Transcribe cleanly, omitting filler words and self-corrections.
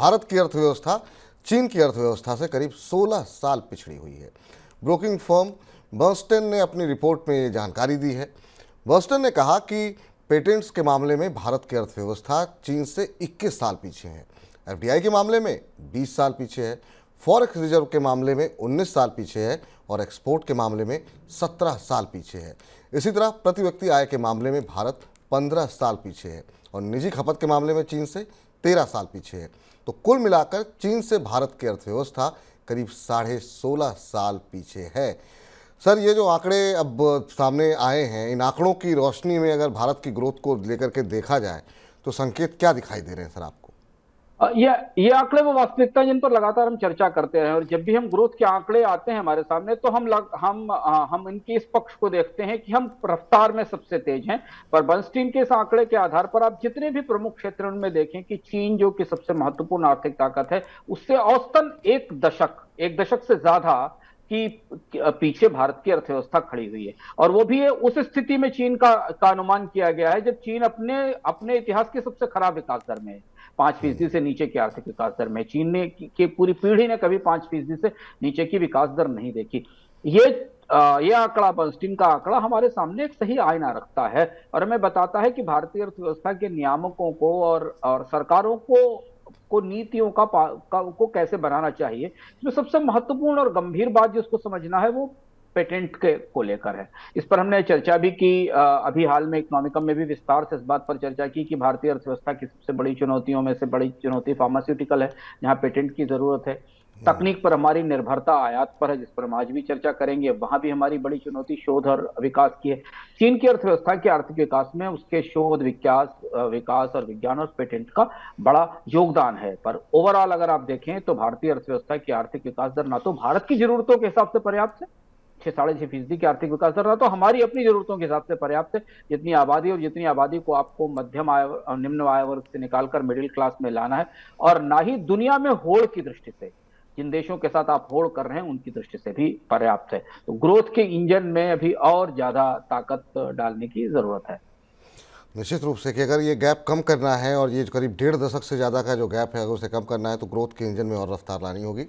भारत की अर्थव्यवस्था चीन की अर्थव्यवस्था से करीब 16 साल पिछड़ी हुई है। ब्रोकिंग फर्म बर्नस्टेन ने अपनी रिपोर्ट में ये जानकारी दी है। बर्नस्टेन ने कहा कि पेटेंट्स के मामले में भारत की अर्थव्यवस्था चीन से 21 साल पीछे है, एफडीआई के मामले में 20 साल पीछे है, फॉरेक्स रिजर्व के मामले में 19 साल पीछे है और एक्सपोर्ट के मामले में 17 साल पीछे है। इसी तरह प्रति व्यक्ति आय के मामले में भारत 15 साल पीछे है और निजी खपत के मामले में चीन से 13 साल पीछे है। तो कुल मिलाकर चीन से भारत की अर्थव्यवस्था करीब 16.5 साल पीछे है। सर, ये जो आंकड़े अब सामने आए हैं, इन आंकड़ों की रोशनी में अगर भारत की ग्रोथ को लेकर के देखा जाए तो संकेत क्या दिखाई दे रहे हैं सर आपको? ये आंकड़े वो वास्तविकता जिन पर लगातार हम चर्चा करते रहे, और जब भी हम ग्रोथ के आंकड़े आते हैं हमारे सामने तो हम इनके इस पक्ष को देखते हैं कि हम रफ्तार में सबसे तेज हैं। पर बर्नस्टीन के इस आंकड़े के आधार पर आप जितने भी प्रमुख क्षेत्र उनमें देखें कि चीन जो कि सबसे महत्वपूर्ण आर्थिक ताकत है, उससे औसतन एक दशक से ज्यादा कि पीछे भारत की अर्थव्यवस्था खड़ी हुई है। और वो भी उस स्थिति में चीन का अनुमान किया गया है जब चीन अपने इतिहास की सबसे खराब विकास दर में है, 5% से नीचे की आर्थिक विकास दर में। चीन ने की पूरी पीढ़ी ने कभी 5% से नीचे की विकास दर नहीं देखी। ये आंकड़ा, बर्नस्टीन का आंकड़ा, हमारे सामने एक सही आईना रखता है और हमें बताता है कि भारतीय अर्थव्यवस्था के नियामकों को और सरकारों को नीतियों को कैसे बनाना चाहिए। इसमें सबसे महत्वपूर्ण और गंभीर बात जिसको समझना है वो पेटेंट को लेकर है। इस पर हमने चर्चा भी की, अभी हाल में इकोनॉमिकम में भी विस्तार से इस बात पर चर्चा की कि भारतीय अर्थव्यवस्था की सबसे बड़ी चुनौतियों में से बड़ी चुनौती फार्मास्यूटिकल है, जहां पेटेंट की जरूरत है। तकनीक पर हमारी निर्भरता आयात पर है, जिस पर हम आज भी चर्चा करेंगे। वहां भी हमारी बड़ी चुनौती शोध और विकास की है। चीन की अर्थव्यवस्था के आर्थिक विकास में उसके शोध, विकास और विज्ञान और पेटेंट का बड़ा योगदान है। पर ओवरऑल अगर आप देखें तो भारतीय अर्थव्यवस्था की आर्थिक विकास दर ना तो भारत की जरूरतों के हिसाब से पर्याप्त है, 6-6.5% की आर्थिक विकास दर, तो हमारी अपनी जरूरतों के हिसाब से पर्याप्त है। जितनी आबादी को आपको मध्यम आय और निम्न आय वर्ग से निकालकर मिडिल क्लास में लाना है, और ना ही दुनिया में होड़ की दृष्टि से, जिन देशों के साथ आप होड़ कर रहे हैं उनकी दृष्टि से भी पर्याप्त है। तो ग्रोथ के इंजन में अभी और ज्यादा ताकत डालने की जरूरत है। निश्चित रूप से कि अगर ये गैप कम करना है और ये करीब 1.5 दशक से ज़्यादा का जो गैप है अगर उसे कम करना है तो ग्रोथ के इंजन में और रफ्तार लानी होगी।